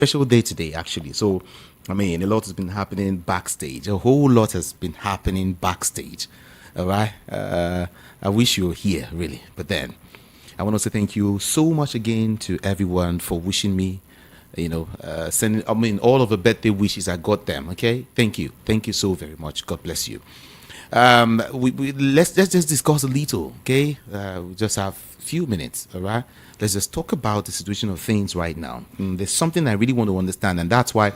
special day today, actually. So, I mean, a lot has been happening backstage. A whole lot has been happening backstage. All right. I wish you were here, really. But then, I want to say thank you so much again to everyone for wishing me, sending, all of the birthday wishes. I got them. Okay. Thank you. Thank you so very much. God bless you. Let's just discuss a little. Okay. We just have a few minutes. All right. Let's just talk about the situation of things right now. There's something I really want to understand, and that's why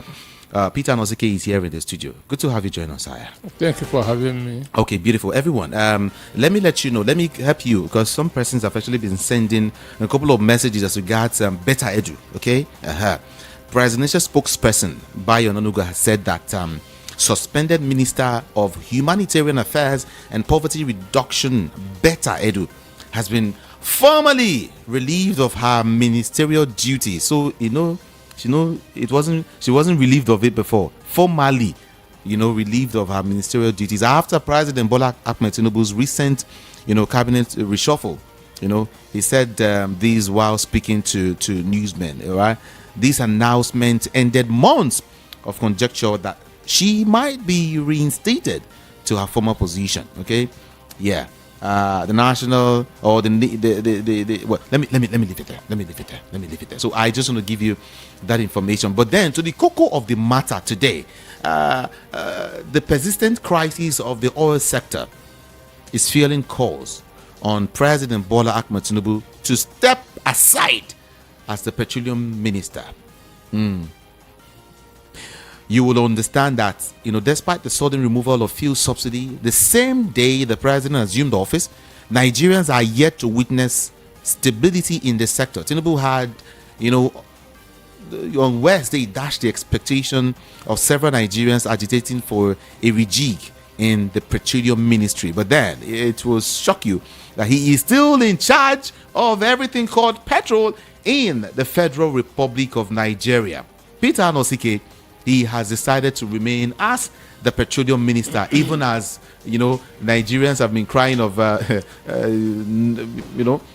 Peter Nosike is here in the studio. Good to have you join us, Sire. Thank you for having me. Okay, beautiful. Everyone, let me let you know, let me help you, because some persons have actually been sending a couple of messages as regards Better Edu, okay? Presidential spokesperson Bayo Onanuga has said that suspended Minister of Humanitarian Affairs and Poverty Reduction Better Edu has been formally relieved of her ministerial duty. So she wasn't relieved of it before. Formally, relieved of her ministerial duties after President Bola Ahmed Tinubu's recent, cabinet reshuffle. He said this while speaking to newsmen. All right, this announcement ended months of conjecture that she might be reinstated to her former position. Okay, yeah. The national or the well, let me leave it there. So I just want to give you that information. But then to the cocoa of the matter today, the persistent crisis of the oil sector is fueling calls on President Bola Ahmed Tinubu to step aside as the petroleum minister. You will understand that, despite the sudden removal of fuel subsidy, the same day the president assumed office, Nigerians are yet to witness stability in the sector. Tinubu had, on Wednesday, dashed the expectation of several Nigerians agitating for a rejig in the petroleum ministry. But then it will shock you that he is still in charge of everything called petrol in the Federal Republic of Nigeria. Peter Nosike, he has decided to remain as the petroleum minister, even as Nigerians have been crying of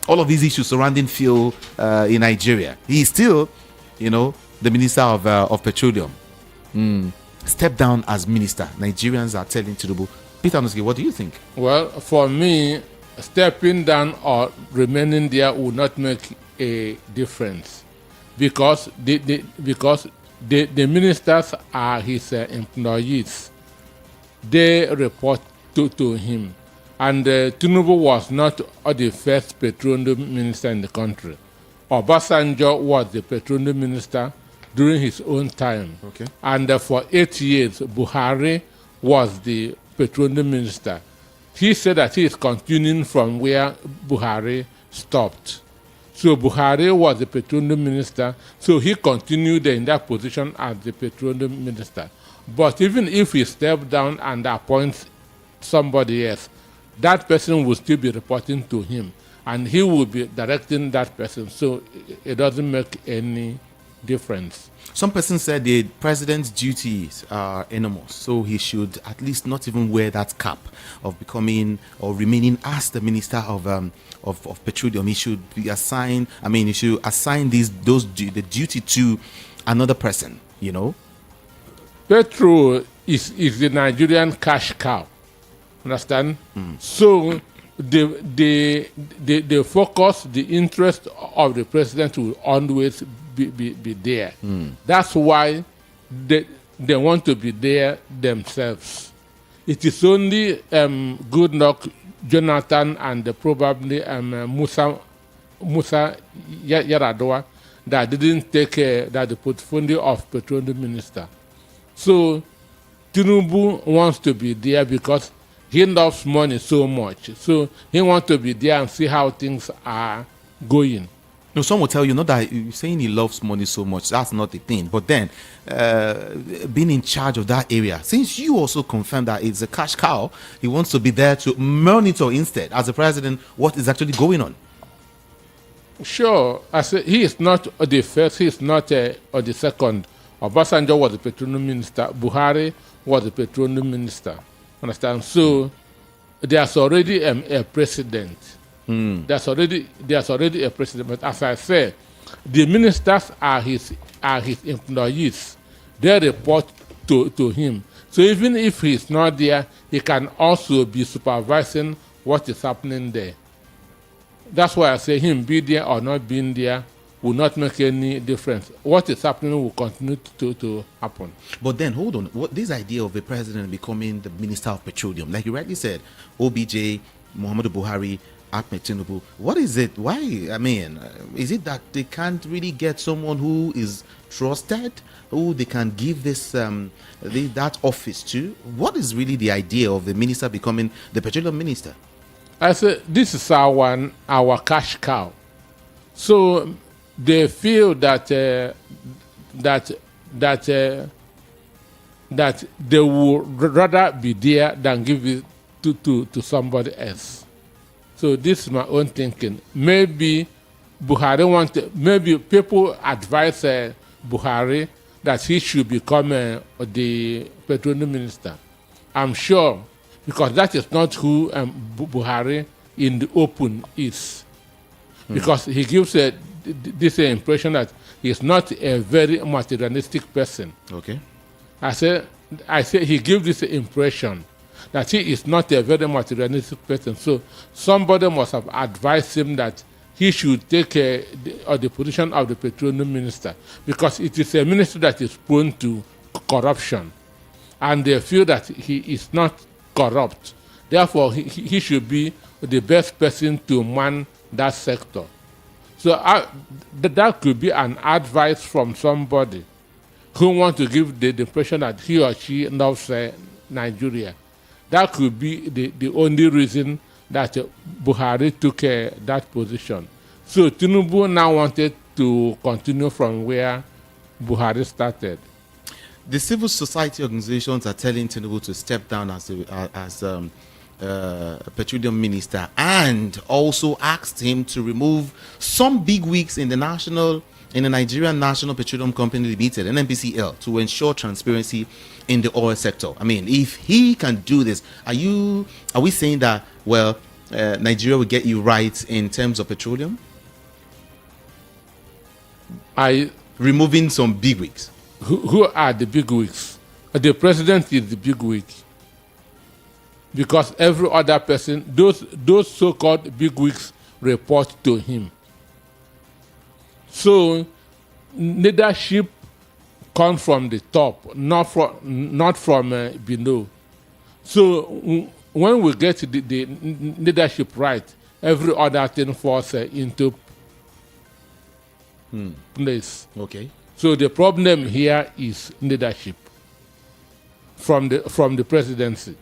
all of these issues surrounding fuel in Nigeria. He is still, the minister of petroleum. Step down as minister. Nigerians are telling Tinubu. Peter Nosike, what do you think? Well, for me, stepping down or remaining there will not make a difference because the ministers are his employees. They report to him. And Tinubu was not the first petroleum minister in the country. Obasanjo was the petroleum minister during his own time. Okay. And for 8 years, Buhari was the petroleum minister. He said that he is continuing from where Buhari stopped. So Buhari was the petroleum minister, so he continued in that position as the petroleum minister. But even if he steps down and appoints somebody else, that person will still be reporting to him, and he will be directing that person. So it doesn't make any difference. Some persons said the president's duties are enormous, so he should at least not even wear that cap of becoming or remaining as the minister of petroleum. He should be assigned. He should assign the duty to another person. Petrol is the Nigerian cash cow. Understand? So the focus, the interest of the president will always be there. That's why they want to be there themselves. It is only Goodluck, Jonathan, and probably Musa Yar'Adua that didn't take the portfolio of petroleum minister. So Tinubu wants to be there because he loves money so much. So he wants to be there and see how things are going. No, some will tell you, not that you're saying he loves money so much, that's not the thing. But then, being in charge of that area, since you also confirmed that it's a cash cow, he wants to be there to monitor instead, as the president, what is actually going on. Sure. I said he is not the first, he is not the second. Obasanjo was the petroleum minister. Buhari was the petroleum minister. Understand? So there's already a precedent. There's already a precedent. But as I say, The ministers are his employees. They report to him. So even if he's not there, he can also be supervising what is happening there. That's why I say him be there or not being there will not make any difference. What is happening will continue to happen. But then, hold on. What this idea of a president becoming the minister of petroleum, like you rightly said, OBJ, Muhammadu Buhari, Ahmed Tinubu, what is it? Why? I mean, is it that they can't really get someone who is trusted, who they can give this that office to? What is really the idea of the minister becoming the petroleum minister? I say this is our cash cow. So they feel that that they would rather be there than give it to somebody else. So this is my own thinking. Maybe Buhari maybe people advise Buhari that he should become the petroleum minister. I'm sure, because that is not who Buhari in the open is. Because he gives this impression that he's not a very materialistic person. Okay. I say he gives this impression that he is not a very materialistic person. So somebody must have advised him that he should take the position of the petroleum minister, because it is a minister that is prone to corruption, and they feel that he is not corrupt. Therefore, he should be the best person to man that sector. So that could be an advice from somebody who wants to give the impression that he or she loves Nigeria. That could be the only reason that Buhari took that position. So Tinubu now wanted to continue from where Buhari started. The civil society organizations are telling Tinubu to step down as petroleum minister, and also asked him to remove some big wigs in the Nigerian National Petroleum Company Limited, NNPCL, to ensure transparency in the oil sector. I mean, if he can do this, are we saying that, well, Nigeria will get you right in terms of petroleum? Removing some big wigs. Who are the big wigs? The president is the big wig. Because every other person, those so-called big wigs report to him. So leadership comes from the top, not from below. So when we get the leadership right, every other thing falls into place. Okay. So the problem here is leadership from the presidency.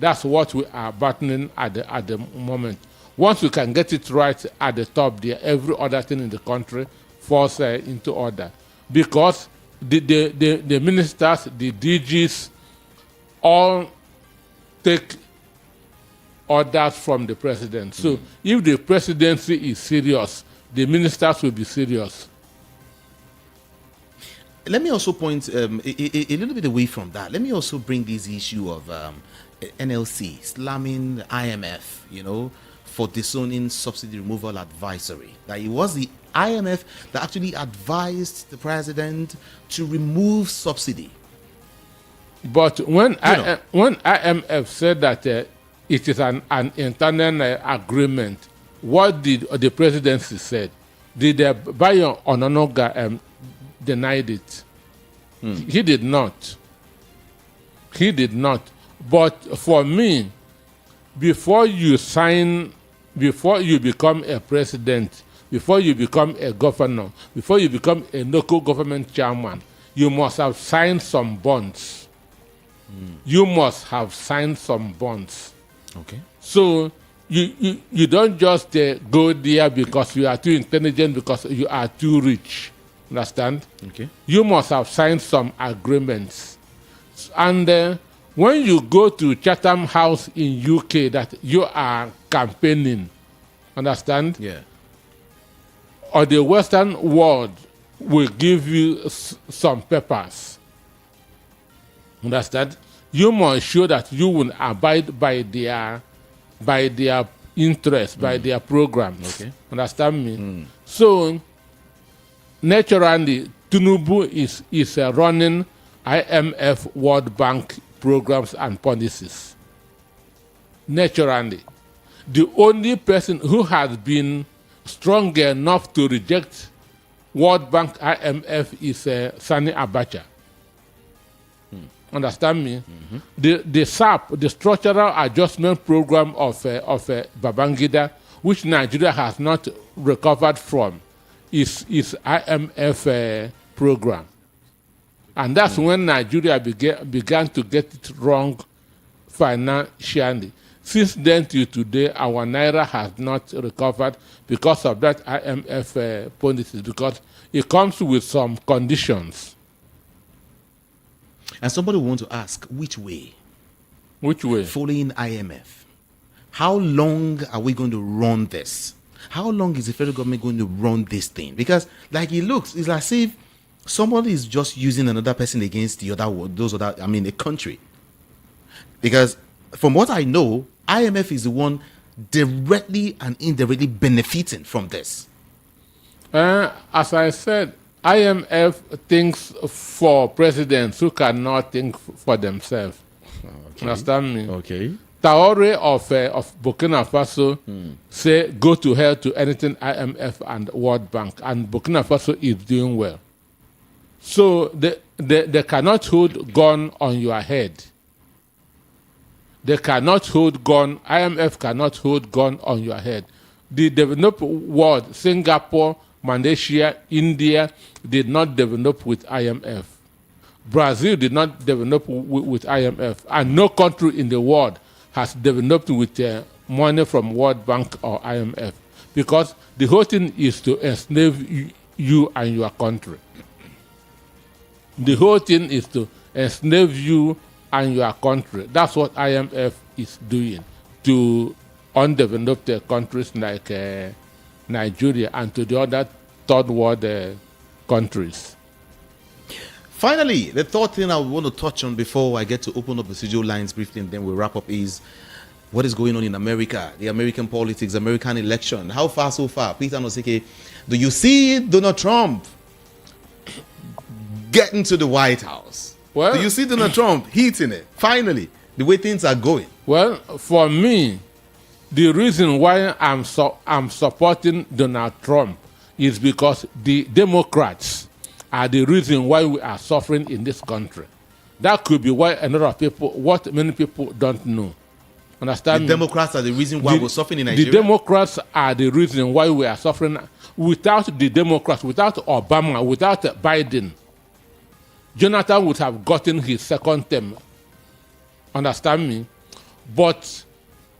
That's what we are battling at the moment. Once we can get it right at the top there, every other thing in the country falls into order. Because the ministers, the DGs, all take orders from the president. So if the presidency is serious, the ministers will be serious. Let me also point a little bit away from that. Let me also bring this issue of NLC slamming the IMF, for disowning subsidy removal advisory. That it was the IMF that actually advised the president to remove subsidy. But when IMF said that it is an internal agreement, what did the presidency said? Did Bayo Ononoga denied it? He did not. He did not. But for me, before you become a president, before you become a governor, before you become a local government chairman, you must have signed some bonds. You must have signed some bonds. Okay. So you don't just go there because you are too intelligent, because you are too rich. Understand? Okay. You must have signed some agreements. And when you go to Chatham House in UK that you are campaigning, understand? Yeah. Or the Western world will give you some papers. Understand? You must show that you will abide by their interests, by their programs. Okay. Understand me? So naturally, Tinubu is running IMF, World Bank programs and policies. Naturally. The only person who has been strong enough to reject World Bank IMF is Sani Abacha. Understand me? The SAP, the Structural Adjustment Program of Babangida, which Nigeria has not recovered from, is IMF program. And that's when Nigeria began to get it wrong financially. Since then till today, our naira has not recovered because of that IMF policy, because it comes with some conditions. And somebody will want to ask, which way? Which way? Following IMF. How long are we going to run this? How long is the federal government going to run this thing? Because like it looks, it's as if somebody is just using another person against the other, a country. Because from what I know, IMF is the one directly and indirectly benefiting from this. As I said, IMF thinks for presidents who cannot think for themselves. Okay. Understand me? Okay. Traore of Burkina Faso say go to hell to anything IMF and World Bank, and Burkina Faso is doing well. So they cannot hold gun on your head. They cannot hold gun. IMF cannot hold gun on your head. The developed world, Singapore, Malaysia, India, did not develop with IMF. Brazil did not develop with IMF, and no country in the world has developed with money from World Bank or IMF, because the whole thing is to enslave you and your country. The whole thing is to enslave you and your country. That's what IMF is doing to undeveloped countries like Nigeria and to the other third world countries. Finally, the third thing I want to touch on before I get to open up the studio lines briefly and then we'll wrap up is what is going on in America, the American politics, American election. How far so far? Peter Nosike, do you see Donald Trump getting to the White House? Well, do you see Donald Trump hitting it? Finally, the way things are going. Well, for me, the reason why I'm supporting Donald Trump is because the Democrats are the reason why we are suffering in this country. That could be why a lot of people, what many people don't know. Understand? The Democrats are the reason why we're suffering in Nigeria. The Democrats are the reason why we are suffering. Without the Democrats, without Obama, without Biden, Jonathan would have gotten his second term. Understand me? But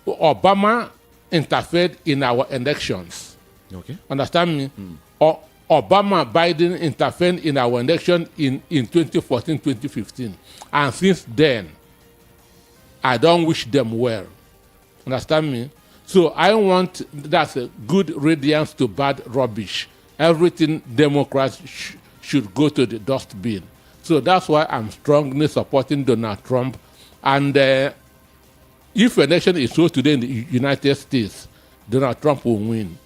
Obama interfered in our elections. Okay. Understand me? Obama, Biden intervened in our election in 2014, 2015. And since then, I don't wish them well. Understand me? So I want that's a good radiance to bad rubbish. Everything Democrats should go to the dustbin. So that's why I'm strongly supporting Donald Trump. And if election is so today in the United States, Donald Trump will win.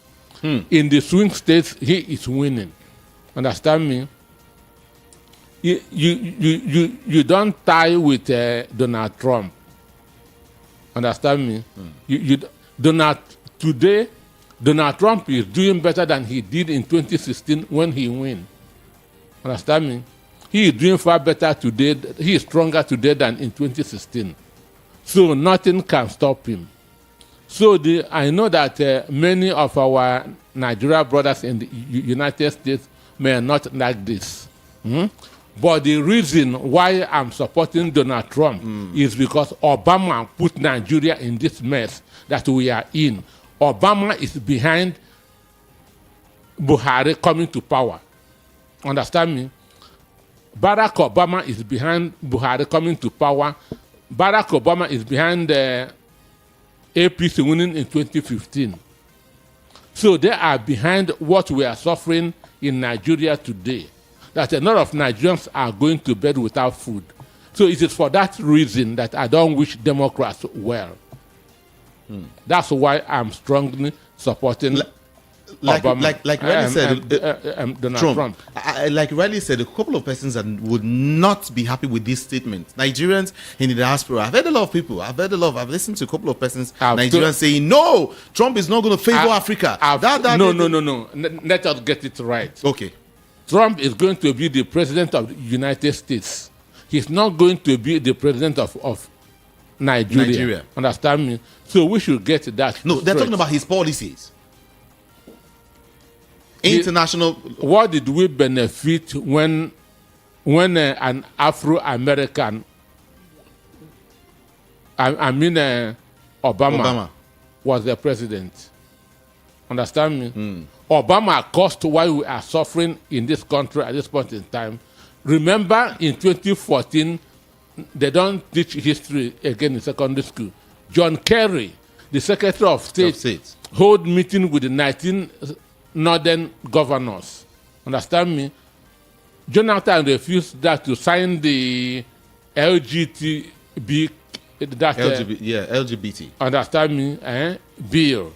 In the swing states, he is winning. Understand me? You don't tie with Donald Trump. Understand me? Today, Donald Trump is doing better than he did in 2016 when he won. Understand me? He is doing far better today. He is stronger today than in 2016. So nothing can stop him. So I know that many of our Nigeria brothers in the United States may not like this. But the reason why I'm supporting Donald Trump is because Obama put Nigeria in this mess that we are in. Obama is behind Buhari coming to power. Understand me? Barack Obama is behind Buhari coming to power. Barack Obama is behind APC winning in 2015. So they are behind what we are suffering in Nigeria today. That a lot of Nigerians are going to bed without food. So it is for that reason that I don't wish Democrats well. That's why I'm strongly supporting Obama. Like Riley said, Donald Trump. Like Riley said, a couple of persons that would not be happy with this statement. Nigerians in the diaspora. I've heard a lot of people. I've listened to a couple of persons, Nigerians saying, no, Trump is not going to favor Africa. No. Let us get it right. Okay. Trump is going to be the president of the United States. He's not going to be the president of Nigeria. Understand me? So we should get that. No, they're talking about his policies. International. What did we benefit when an Afro-American, Obama was the president? Understand me? Obama caused why we are suffering in this country at this point in time. Remember, in 2014, they don't teach history again in secondary school. John Kerry, the Secretary of State, hold meeting with the 19 northern governors. Understand me? Jonathan refused that to sign the LGBT. Understand me? Bill.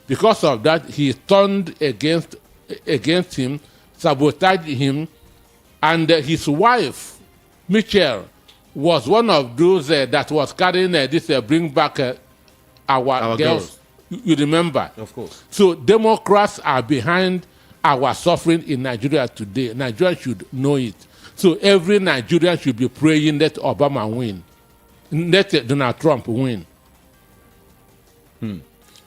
Because of that, he turned against him, sabotaged him, and his wife, Michelle, was one of those that was carrying this bring back our girls. You remember? Of course. So Democrats are behind our suffering in Nigeria today. Nigeria should know it. So every Nigerian should be praying that Obama win. Let Donald Trump win.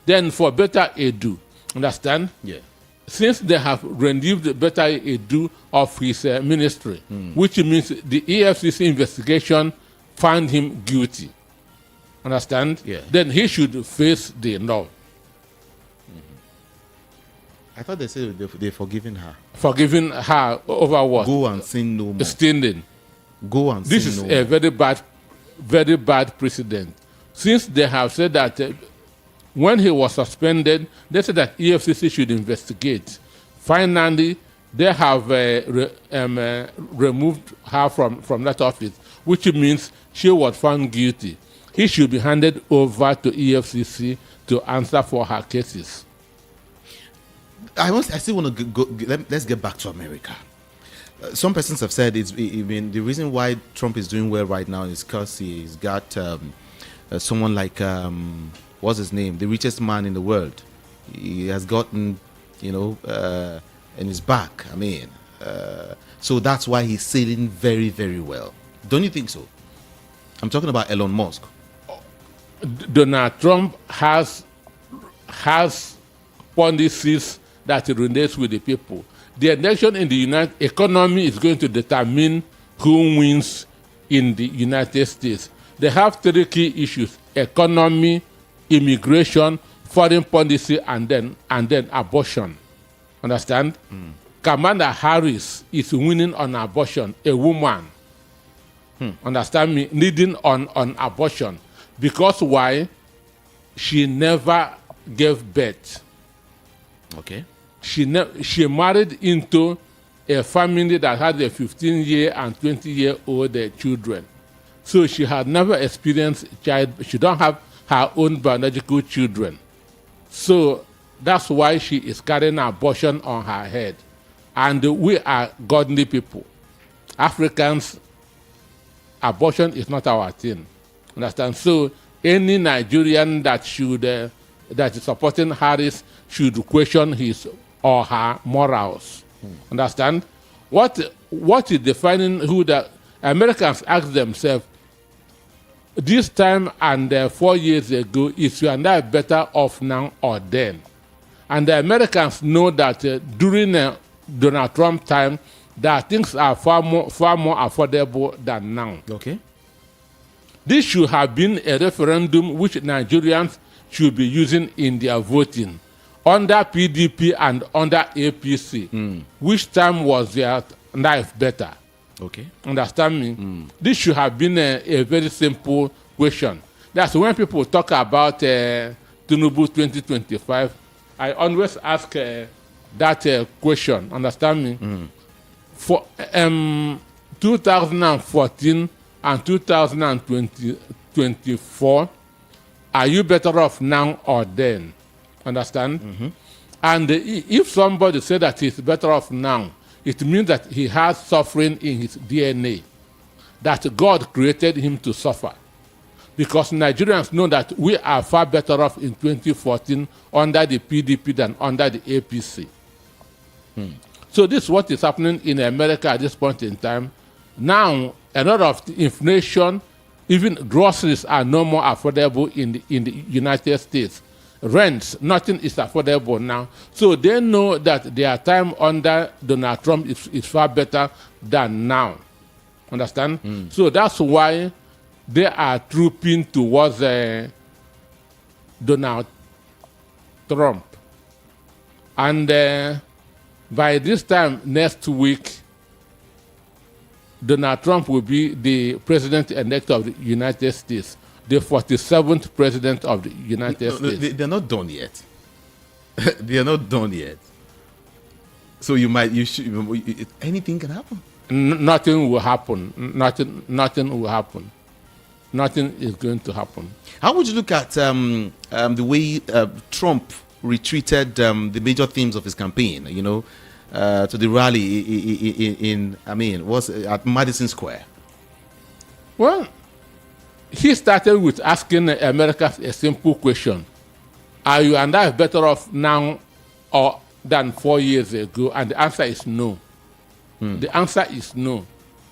Then for better edu, understand? Yeah. Since they have relieved better edu of his ministry, which means the EFCC investigation found him guilty. Understand? Yeah. Then he should face the law. I thought they said they're forgiving her. Forgiving her over what? Go and sin no more. Stealing. Go and This sin is no a more. very bad precedent. Since they have said that when he was suspended, they said that EFCC should investigate. Finally, they have removed her from that office, which means she was found guilty. He should be handed over to EFCC to answer for her cases. I still want to let's get back to America. Some persons have said the reason why Trump is doing well right now is because he's got someone like what's his name, the richest man in the world. He has gotten, in his back. So that's why he's sailing very, very well. Don't you think so? I'm talking about Elon Musk. Donald Trump has policies that relates with the people. The election in the United economy is going to determine who wins in the United States. They have 3 key issues: economy, immigration, foreign policy, and then abortion. Understand? Kamala Harris is winning on abortion, a woman. Understand me? Leading on abortion. Because why? She never gave birth. Okay. She married into a family that had a 15-year and 20-year-old children. So she had never experienced child. She don't have her own biological children. So that's why she is carrying abortion on her head. And we are godly people. Africans, abortion is not our thing. Understand? So any Nigerian that is supporting Harris should question his or her morals. Understand? What is defining who the Americans ask themselves this time and 4 years ago, is you and I better off now or then? And the Americans know that during Donald Trump time, that things are far more affordable than now. Okay. This should have been a referendum which Nigerians should be using in their voting. Under PDP and under APC, which time was their life better? Okay. Understand me? This should have been a very simple question. That's when people talk about Tinubu 2025, I always ask that question. Understand me? For 2014 and 2024, are you better off now or then? Understand? And if somebody said that he's better off now, it means that he has suffering in his DNA, that God created him to suffer. Because Nigerians know that we are far better off in 2014 under the PDP than under the APC. So this is what is happening in America at this point in time. Now, a lot of the inflation, even groceries are no more affordable in the United States. Rents, nothing is affordable now. So they know that their time under Donald Trump is far better than now. Understand? So that's why they are trooping towards Donald Trump. And by this time next week, Donald Trump will be the president-elect of the United States, the 47th president of the United States. They're not done yet. They are not done yet. So anything can happen. Nothing will happen. Nothing will happen. Nothing is going to happen. How would you look at the way Trump retreated the major themes of his campaign? To the rally at Madison Square. Well, he started with asking Americans a simple question: are you and I better off now or than 4 years ago? And the answer is no. The answer is no.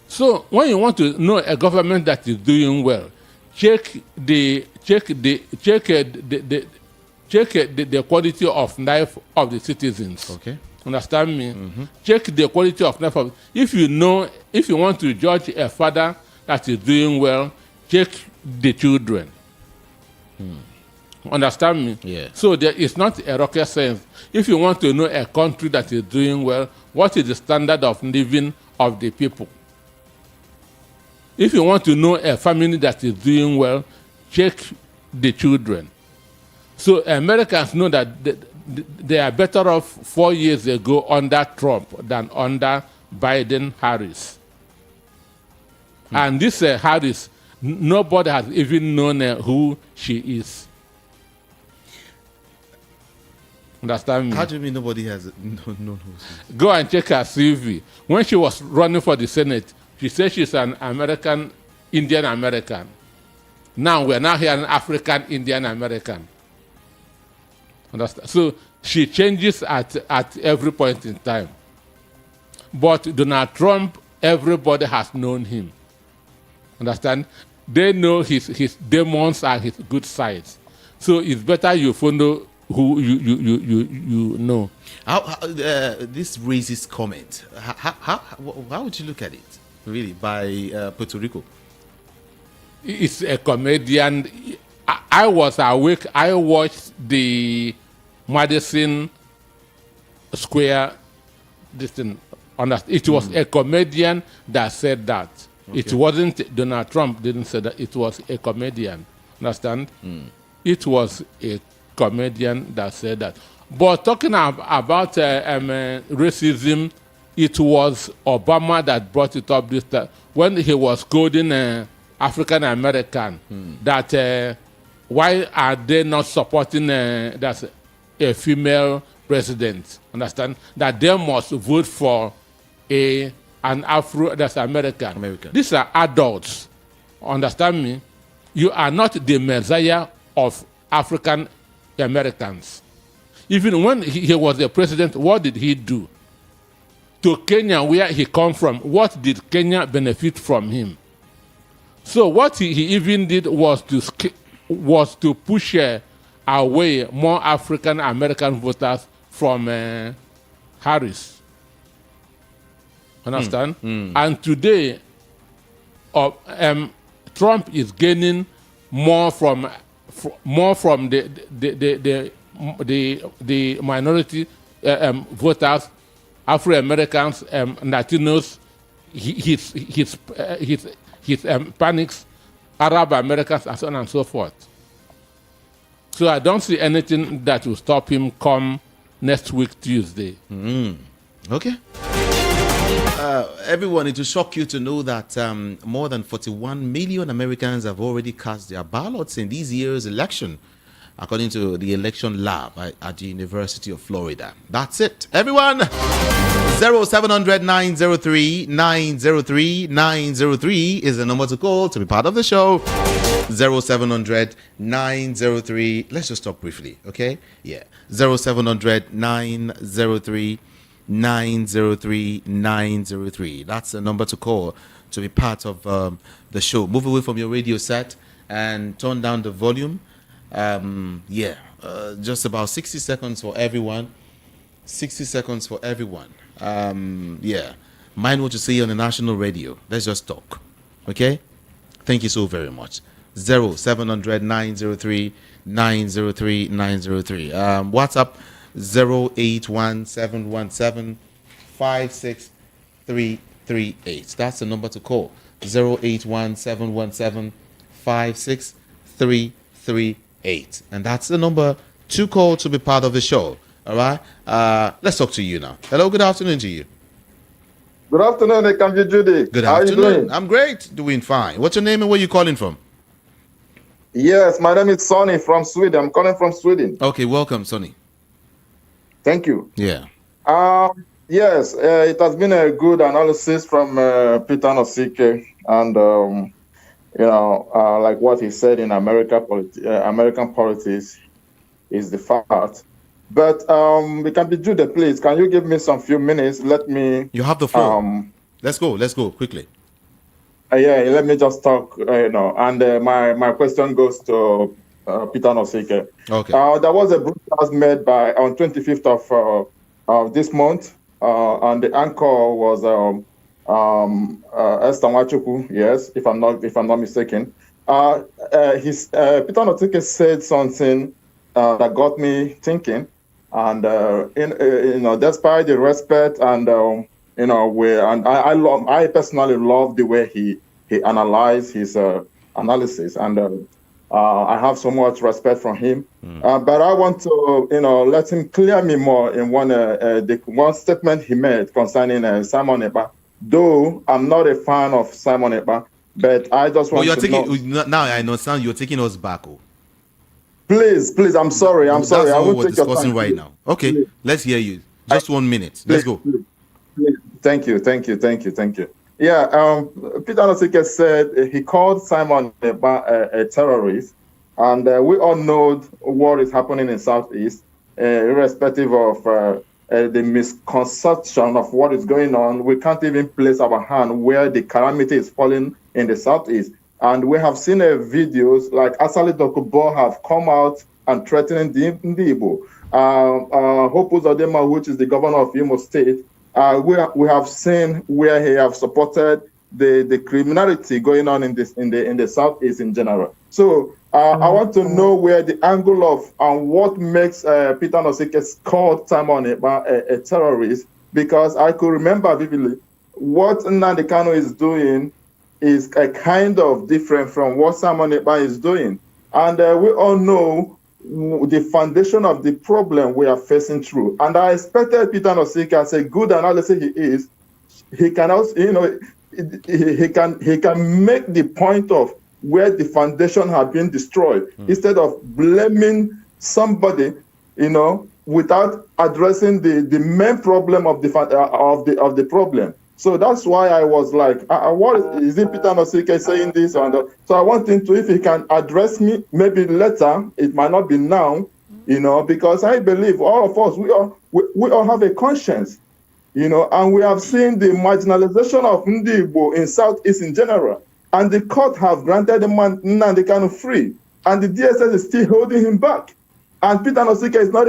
So when you want to know a government that is doing well, check the quality of life of the citizens. Okay. Understand me? Check the quality of life. If you want to judge a father that is doing well, check the children. Understand me? Yeah. So there is not a rocket science. If you want to know a country that is doing well, what is the standard of living of the people? If you want to know a family that is doing well, check the children. So Americans know that they are better off 4 years ago under Trump than under Biden-Harris. And this Harris, nobody has even known who she is. Understand me? How do you mean nobody has known who she is? Go and check her CV. When she was running for the Senate, she said she's an American, Indian American. Now we're now hearing African Indian American. Understand? So she changes at every point in time. But Donald Trump, everybody has known him. Understand? They know his demons and his good sides. So it's better you follow who you know. This racist comment, how would you look at it, really, by Puerto Rico? It's a comedian. I was awake. I watched the Madison Square. This thing. It was a comedian that said that. Okay. It wasn't Donald Trump didn't say that. It was a comedian. Understand? It was a comedian that said that. But talking about racism, it was Obama that brought it up this time when he was quoting African American that why are they not supporting that's a female president? Understand that they must vote for an Afro that's American. These are adults. Understand me? You are not the messiah of African Americans. Even when he was the president, what did he do? To Kenya, where he come from, what did Kenya benefit from him? So what he even did was to push away more African American voters from Harris. Understand? And today, Trump is gaining more from the minority voters, Afro Americans, Latinos, his Hispanics, Arab Americans, and so on and so forth. So I don't see anything that will stop him come next week Tuesday. Okay. Everyone, it will shock you to know that more than 41 million Americans have already cast their ballots in this year's election. according to the election lab at the University of Florida. That's it. Everyone, 0700-903-903-903 is the number to call to be part of the show. 0700-903. Let's just talk briefly, okay? Yeah. 0700-903-903-903. That's the number to call to be part of the show. Move away from your radio set and turn down the volume. Just about 60 seconds for everyone. 60 seconds for everyone. Mind what you say on the national radio. Let's just talk. Okay? Thank you so very much. 0700-903-903-903. WhatsApp 081-717-56338. That's the number to call. 081-717-56338. And that's the number to call to be part of the show. All right? Let's talk to you now. Hello, good afternoon to you. Good afternoon, NJBJ. Good How afternoon. are you doing? I'm great. Doing fine. What's your name and where you calling from? Yes, my name is Sonny from Sweden. I'm calling from Sweden. Okay, welcome, Sonny. Thank you. Yeah. Yes, it has been a good analysis from Peter Nosike, and like what he said in American politics is the fact. But we can be Jude, please. Can you give me some few minutes? Let me. You have the floor. Let's go quickly. Let me just talk. And my question goes to Peter Nosike. Okay. There was a broadcast made on 25th of this month, and the anchor was Esther Nwachukwu. Yes, if I'm not mistaken. Peter Nosike said something that got me thinking, and despite the respect and I personally love the way he analyzed his analysis, and I have so much respect from him. But I want to let him clear me more in one statement he made concerning Simon Ekpa. Though I'm not a fan of Simon Ekpa, but I just want to know. Now I understand you're taking us back. Oh. Please, I'm sorry. That's I what will we're take your discussing time. right now. Okay, Please. Let's hear you. Just 1 minute. Let's go. Please. Thank you. Yeah, Peter Nosike said he called Simon Ekpa a terrorist, and we all know what is happening in Southeast, irrespective of the misconception of what is going on. We can't even place our hand where the calamity is falling in the Southeast. And we have seen videos like Asali Dokubo have come out and threatening the Igbo. Hope Uzodinma, which is the governor of Imo State, we have seen where he have supported the criminality going on in the Southeast in general. So I want to know where the angle of and what makes Peter Nosike called Simon Ekpa a terrorist, because I could remember vividly what Nnamdi Kanu is doing is a kind of different from what Simon Ekpa is doing. And we all know the foundation of the problem we are facing through. And I expected Peter Nosike, as a good analyst he is, he can also, he can make the point of where the foundation had been destroyed, instead of blaming somebody, without addressing the main problem of the problem. So that's why I was like, what is it Peter Nosike saying this? So I want him to, if he can address me, maybe later, it might not be now, because I believe all of us, we all have a conscience, and we have seen the marginalization of Ndi Igbo in Southeast in general. And the court have granted the man Nnamdi Kanu free, and the DSS is still holding him back. And Peter Nosike is not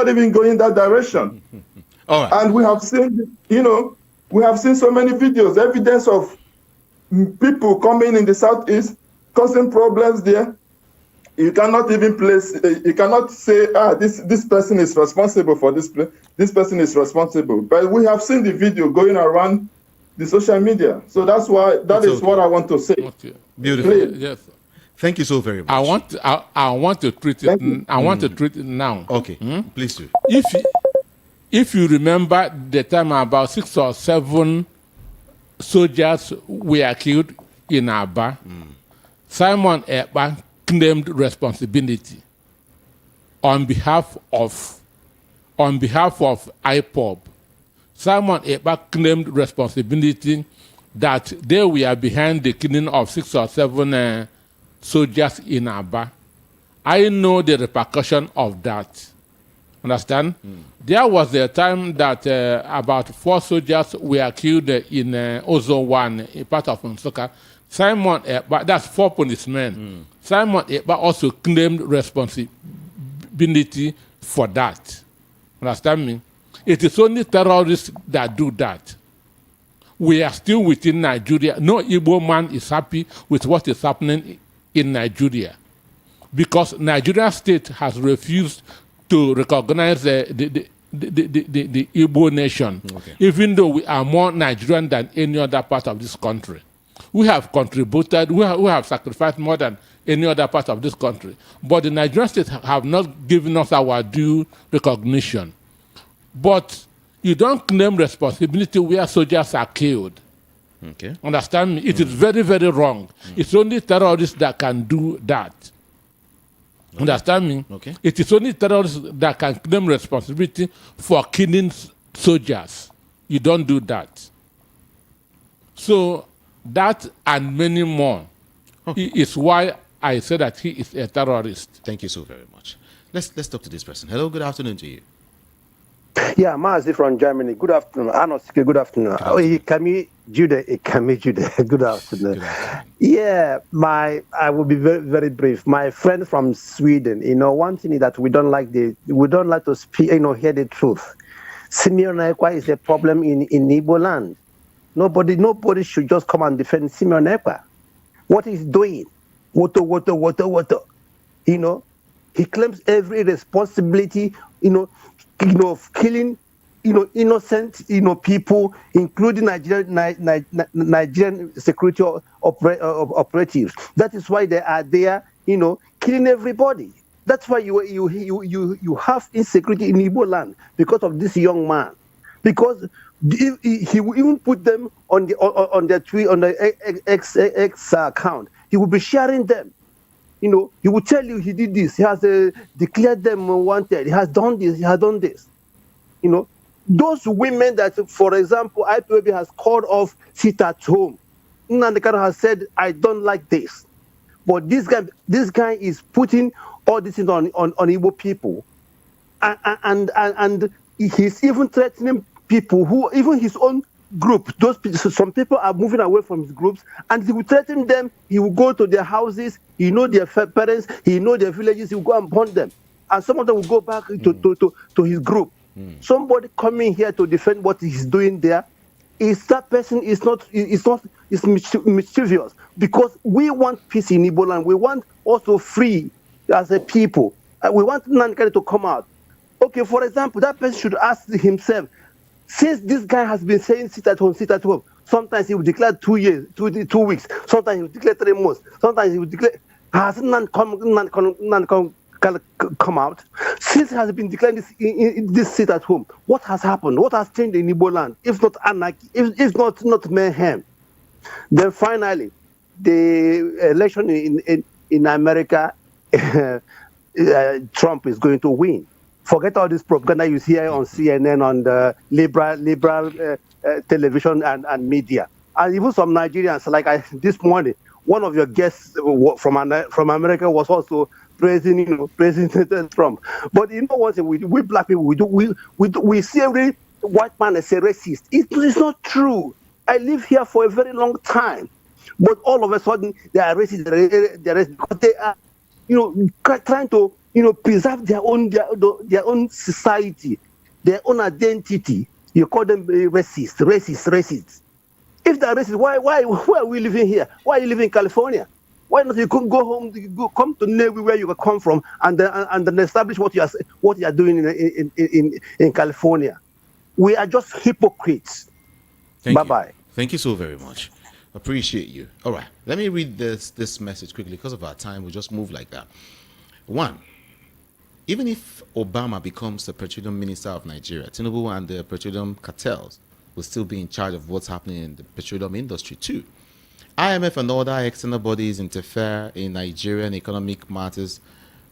even going that direction. All right. And we have seen, we have seen so many videos, evidence of people coming in the Southeast, causing problems there. You cannot even you cannot say, this person is responsible for this person is responsible. But we have seen the video going around the social media. So that's why, that is what I want to say. Okay. Beautiful. Please. Yes. Thank you so very much. I want to treat it. I want to treat it now. Okay, please do. If you remember the time about 6 or 7 soldiers were killed in Aba, Simon Ekpa claimed responsibility. on behalf of IPOB, Simon Ekpa claimed responsibility that they were behind the killing of 6 or 7 soldiers in Aba. I know the repercussion of that. Understand? There was a time that about 4 soldiers were killed in Ozo 1, a part of Nsoka. Simon Ekpa, that's 4 policemen. Simon Ekpa also claimed responsibility for that. Understand me? It is only terrorists that do that. We are still within Nigeria. No Igbo man is happy with what is happening in Nigeria, because Nigeria state has refused to recognize the Igbo nation, even though we are more Nigerian than any other part of this country. We have contributed, we have sacrificed more than any other part of this country, but the Nigerian state have not given us our due recognition. But you don't claim responsibility where soldiers are killed. Okay. Understand me? It is very, very wrong. It's only terrorists that can do that. Understand me? Okay. It is only terrorists that can claim responsibility for killing soldiers. You don't do that. So that and many more is why I say that he is a terrorist. Thank you so very much. Let's talk to this person. Hello, good afternoon to you. Yeah, Mazi from Germany. Good afternoon. Anosike, good afternoon. Ikami Jude, good afternoon. Yeah, I will be very, very brief. My friend from Sweden, one thing is that we don't like to speak, hear the truth. Simeon Ekpa is a problem in Igbo land. Nobody should just come and defend Simeon Ekpa. What he's doing, water. He claims every responsibility, of killing, innocent, people, including Nigerian security operatives. That is why they are there, killing everybody. That's why you have insecurity in Igbo land because of this young man. Because he will even put them on their tweet, on the X account. He will be sharing them. He will tell you he did this. He has declared them wanted. He has done this. He has done this. Those women that, for example, IPOB has called off sit at home. Nnamdi has said, I don't like this. But this guy is putting all this on Igbo people. And he's even threatening people who, even his own group, some people are moving away from his groups, and he will threaten them. He will go to their houses. He know their parents. He know their villages. He will go and burn them, and some of them will go back to his group. Somebody coming here to defend what he's doing there, that person is mischievous, because we want peace in Igbo land. We want also free as a people. We want Nnamdi to come out. Okay, for example, that person should ask himself, since this guy has been saying sit at home, sometimes he will declare 2 years, 2 weeks, sometimes he will declare 3 months, sometimes he will declare, has none come out? Since he has been declaring this sit at home, what has happened? What has changed in Igbo land? If not anarchy, if not mayhem? Then finally, the election in America, Trump is going to win. Forget all this propaganda you hear on CNN, on the liberal television and media, and even some Nigerians. Like this morning, one of your guests from America was also praising, President Trump. But one thing we black people we see every white man as a racist. It's not true. I live here for a very long time, but all of a sudden they are racist. They're racist because they are, trying to preserve their own society, their own identity. You call them racist. If they're racist, why are we living here? Why are you living in California? Why not you can go home, come to Navy where you come from, and then establish what you are doing in California? We are just hypocrites. Bye-bye. Thank you so very much. Appreciate you. All right, let me read this message quickly because of our time. We'll just move like that. 1. Even if Obama becomes the petroleum minister of Nigeria, Tinubu and the petroleum cartels will still be in charge of what's happening in the petroleum industry. 2. IMF and other external bodies interfere in Nigerian economic matters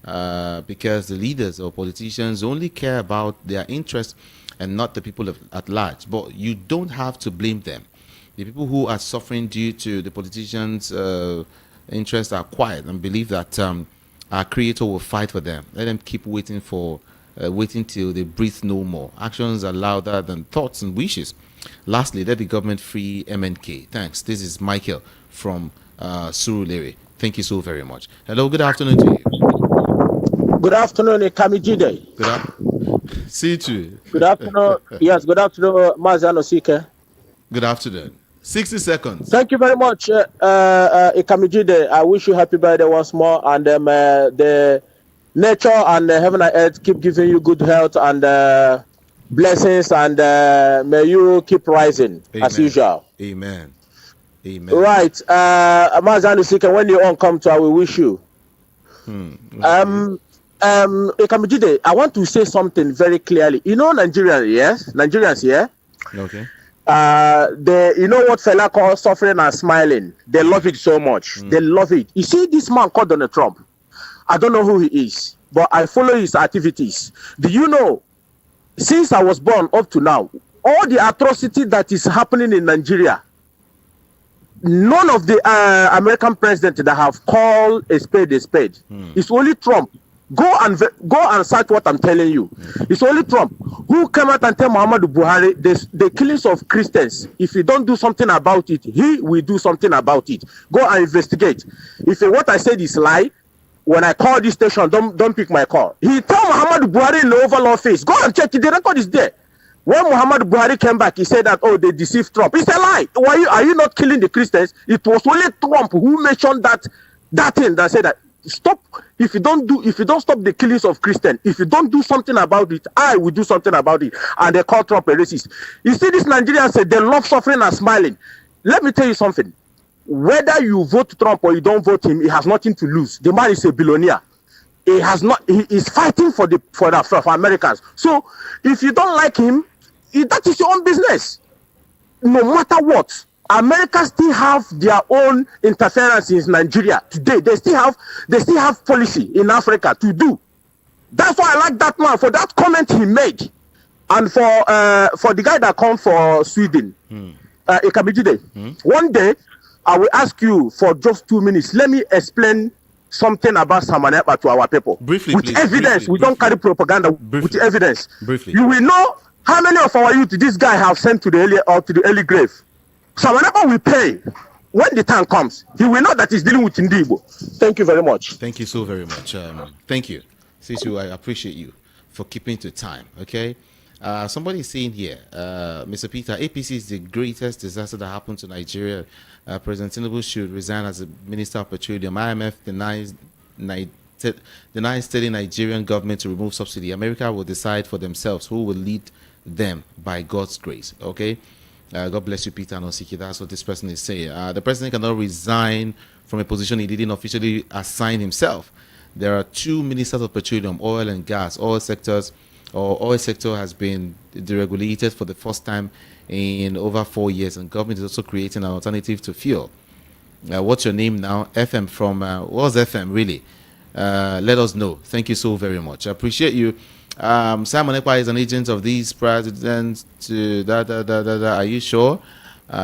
because the leaders or politicians only care about their interests and not the people at large. But you don't have to blame them. The people who are suffering due to the politicians' interests are quiet and believe that our Creator will fight for them. Let them keep waiting till they breathe no more. Actions are louder than thoughts and wishes. Lastly, let the government free MNK. Thanks. This is Michael from Surulere. Thank you so very much. Hello, good afternoon to you. Good afternoon, Ikamijide. Good afternoon. See you too. Good afternoon. Yes, good afternoon, Mazano Sike. Good afternoon. 60 seconds. Thank you very much, Ikamijide. I wish you happy birthday once more, and the nature and heaven and earth keep giving you good health and blessings, and may you keep rising. Amen. As usual. Amen. Amen. Right, Mazano Sike, when you all come to, I will wish you. Ikamijide, I want to say something very clearly. You know, Nigerians, yeah. Okay. You know what fella calls suffering and smiling? They love it so much. They love it. You see this man called Donald Trump? I don't know who he is, but I follow his activities. Do you know, since I was born up to now, all the atrocity that is happening in Nigeria, none of the American presidents that have called a spade. It's only Trump. Go and search what I'm telling you. It's only Trump who came out and tell Muhammadu Buhari the killings of Christians. If you don't do something about it, he will do something about it. Go and investigate. If what I said is lie, when I call this station, don't pick my call. He told Muhammadu Buhari in the Oval Office. Go and check it. The record is there. When Muhammadu Buhari came back, he said that, oh, they deceived Trump. It's a lie. Are you not killing the Christians? It was only Trump who mentioned that thing that said that. Stop. If you don't stop the killings of Christians, if you don't do something about it, I will do something about it. And they call Trump a racist. You see, these Nigerians say they love suffering and smiling. Let me tell you something. Whether you vote Trump or you don't vote him, he has nothing to lose. The man is a billionaire. He is fighting for Americans. So if you don't like him, that is your own business. No matter what. America still have their own interference in Nigeria today. They still have policy in Africa to do. That's why I like that man for that comment he made, and for the guy that come for Sweden, Ikamijide. One day I will ask you for just 2 minutes. Let me explain something about Samanepa to our people. Briefly, with please. Evidence. We don't carry propaganda. With evidence. Briefly. You will know how many of our youth this guy have sent to the early grave. Samanepa will pay when the time comes. He will know that he's dealing with Ndibo. Thank you very much. Thank you so very much. Thank you. Sisu, I appreciate you for keeping to time. Okay. Somebody is saying here, Mr. Peter, APC is the greatest disaster that happened to Nigeria. President Tinubu should resign as a Minister of Petroleum. IMF denies telling Nigerian government to remove subsidy. America will decide for themselves who will lead them by God's grace. Okay. God bless you, Peter Anosiki. That's what this person is saying. The president cannot resign from a position he didn't officially assign himself. There are 2 ministers of petroleum, oil and gas. Oil sector has been deregulated for the first time in over 4 years, and government is also creating an alternative to fuel. What's your name now? FM from what's FM really? Let us know. Thank you so very much. I appreciate you. Simon Ekpa is an agent of these presidents. Are you sure?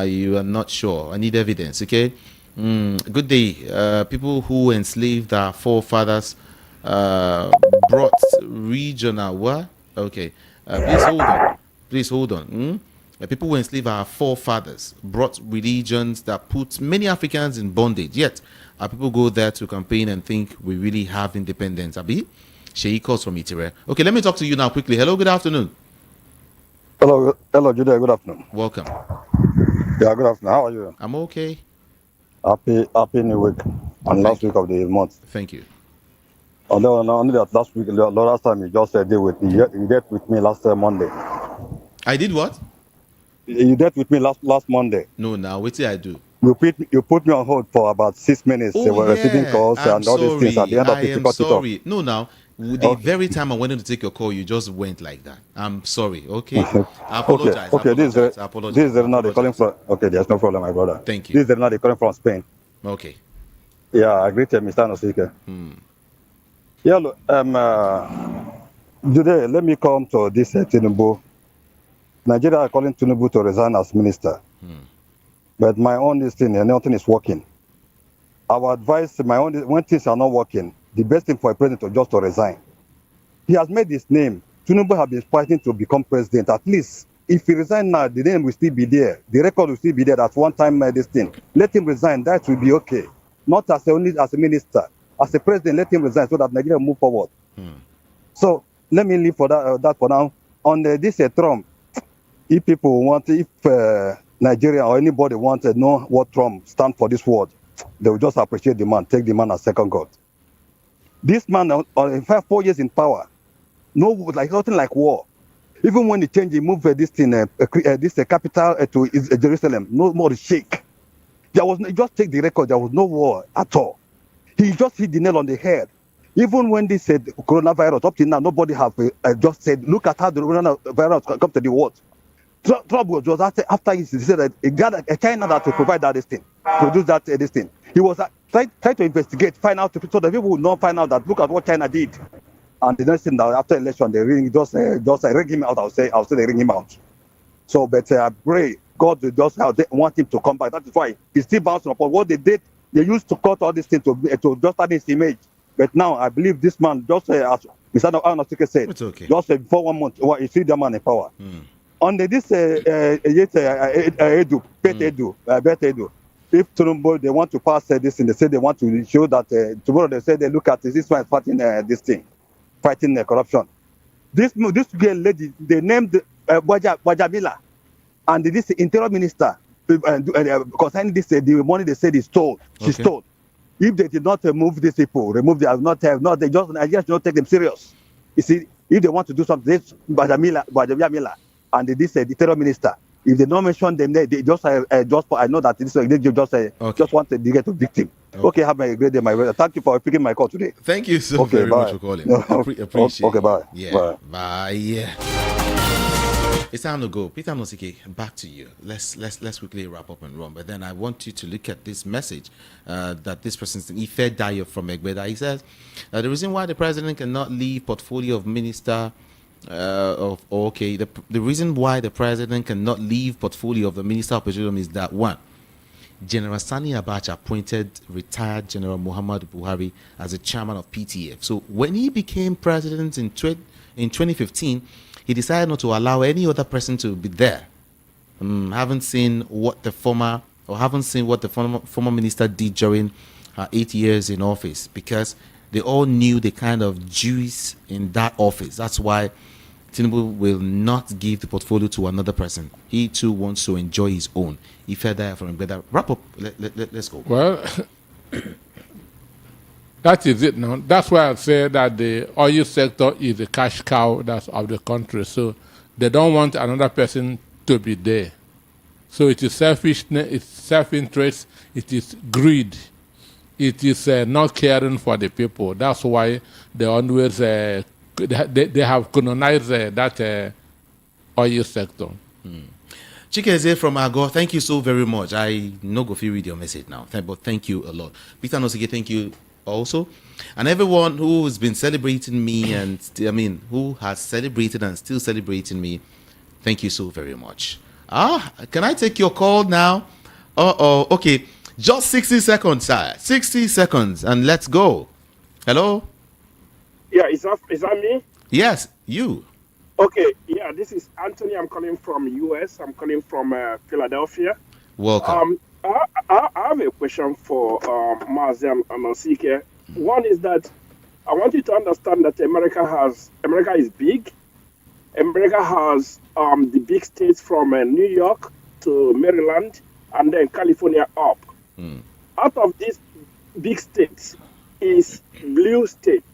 You are not sure. I need evidence. Okay. Good day. People who enslaved our forefathers brought regional what? Okay. Please hold on. People who enslaved our forefathers brought religions that put many Africans in bondage. Yet, our people go there to campaign and think we really have independence. Abi? Sheyi calls from Itire. Okay, let me talk to you now quickly. Hello, good afternoon. Hello, Jude. Good afternoon. Welcome. Yeah, good afternoon. How are you? I'm okay. Happy New Week and last week of the month. Thank you. Only that last week, the last time you just dealt with me. You dealt with me last Monday. I did what? You dealt with me last Monday. No, now what did I do? You put me on hold for about 6 minutes. They were receiving calls and all these things. At the end of it, you cut it off. No, now. The very time I wanted to take your call, you just went like that. I'm sorry. Okay. I apologize. Okay. This is not calling from. Okay, there's no problem, my brother. Thank you. This is not calling from Spain. Okay. Yeah, I greet Mr. Nosike. Yeah, look, today, let me come to this Tinubu. Nigeria are calling Tinubu to resign as minister. But my own thing, nothing is working. Our advice, when things are not working, the best thing for a president to just to resign. He has made his name. Tinubu has been fighting to become president. At least, if he resign now, the name will still be there. The record will still be there. That's one time this thing. Let him resign. That will be okay. Not only as a minister, as a president. Let him resign so that Nigeria will move forward. So let me leave for that for now. On this Trump, if people want, if Nigeria or anybody wants to know what Trump stands for this world, they will just appreciate the man, take the man as second God. This man, in fact, 4 years in power, nothing like war. Even when he changed, he moved this thing, this capital to Jerusalem. No more shake. He just take the record. There was no war at all. He just hit the nail on the head. Even when they said coronavirus, up till now, nobody have just said, look at how the coronavirus come to the world. Trump was just after he said that it got China that to provide that this thing, produce that this thing. He was trying to investigate, find out, so that people would not find out that look at what China did. And the next thing that after election, they just ring him out. I'll say they ring him out. So, but I pray God will just want him to come back. That is why he's still bouncing upon what they did. They used to cut all these things to just add his image. But now I believe this man, just as Mr. Arnold said, it's okay. Just before 1 month, he see the man in power. On this Edu, if Tinubu they want to pass this thing, they say they want to show that tomorrow they say they look at this one fighting this thing, fighting corruption. This girl lady, they named Wajamila, and this interior minister concerning this the money they said is stole. She stole. If they did not remove these people, they just don't take them serious. You see, if they want to do something, this Wajamila, and this interior minister, if they don't mention them, they just I know that they just want to get a victim. Okay, have a great day, my brother. Thank you for picking my call today. Thank you so very much for calling. Appreciate it. Okay, bye. Yeah, bye. Yeah. It's time to go. Peter Nosike, back to you. Let's quickly wrap up and run. But then I want you to look at this message that this person, Ife Dayo from Egbeda, he says the reason why the president cannot leave portfolio of minister the reason why the president cannot leave portfolio of the minister of petroleum is that one, General Sani Abacha appointed retired General Muhammad Buhari as the chairman of PTF. So when he became president in 2015, he decided not to allow any other person to be there. Haven't seen what the former minister did during her 8 years in office, because they all knew the kind of juice in that office. That's why Tinubu will not give the portfolio to another person. He too wants to enjoy his own. If that from better wrap up, let's go. Well, that is it now. That's why I say that the oil sector is the cash cow of the country. So they don't want another person to be there. So it is selfishness, it's self-interest, it is greed. It is not caring for the people. That's why they always they have colonized that oil sector. Chikeze from Agor, thank you so very much. I no go feel read your message now, but thank you a lot. Peter Nosike, thank you also, and everyone who has been celebrating me and who has celebrated and still celebrating me. Thank you so very much. Can I take your call now? Okay. Just 60 seconds, sir. 60 seconds, and let's go. Hello? Yeah, is that me? Yes, you. Okay, yeah, this is Anthony. I'm calling from US. I'm calling from Philadelphia. Welcome. I have a question for Mazi Anosike. One is that I want you to understand that America is big. America has the big states from New York to Maryland and then California up. Out of these big states is blue state,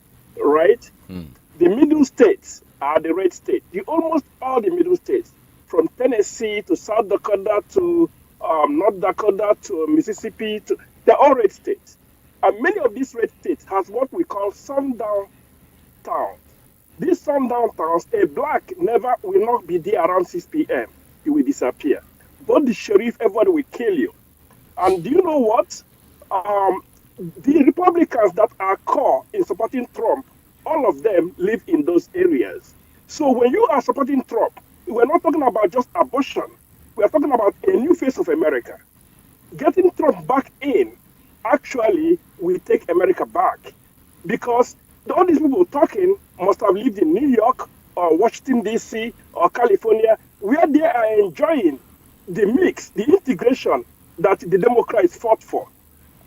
right? The middle states are the red states. Almost all the middle states, from Tennessee to South Dakota to North Dakota to Mississippi, they're all red states. And many of these red states has what we call sundown towns. These sundown towns, a black will not be there around 6 p.m. He will disappear. But the sheriff, everybody will kill you. And do you know what? The Republicans that are core in supporting Trump all of them live in those areas. So when you are supporting Trump, we're not talking about just abortion. We're talking about a new face of America. Getting Trump back in actually will take America back, because all these people talking must have lived in New York or Washington, D.C. or California, where they are enjoying the mix, the integration that the Democrats fought for.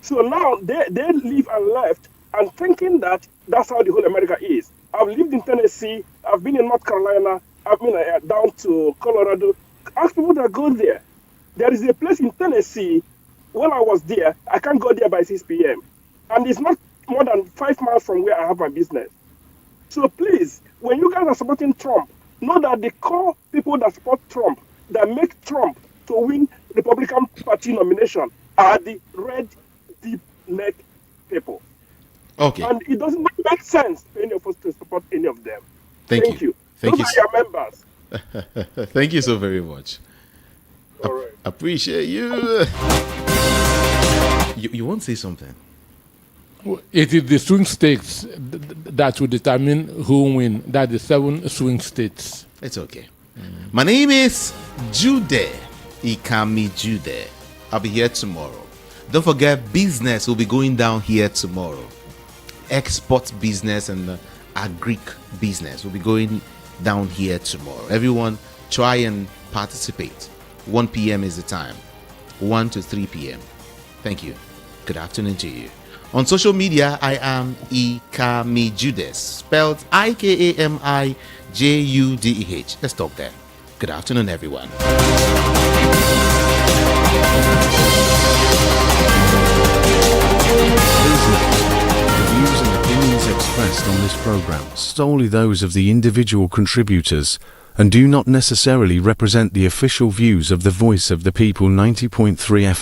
So now they live and left and thinking that that's how the whole America is. I've lived in Tennessee, I've been in North Carolina, I've been down to Colorado. Ask people that go there. There is a place in Tennessee. When I was there, I can't go there by 6 p.m. And it's not more than 5 miles from where I have my business. So please, when you guys are supporting Trump, know that the core people that support Trump, that make Trump to win Republican Party nomination, are the red, deep neck people. Okay. And it doesn't make sense for any of us to support any of them. Thank you. Thank Those you. are your members. Thank you so very much. All right. Appreciate you. You won't say something. It is the swing states that will determine who win. That is 7 swing states. It's okay. My name is Jude Ikami Jude. I'll be here tomorrow. Don't forget, business will be going down here tomorrow. Export business and agric business will be going down here tomorrow. Everyone, try and participate. 1 p.m. is the time. 1 to 3 p.m. Thank you. Good afternoon to you. On social media, I am Ikami Judes, spelled Ikamijudah. Let's talk there. Good afternoon, everyone. The views and opinions expressed on this program are solely those of the individual contributors and do not necessarily represent the official views of the Voice of the People 90.3 FM.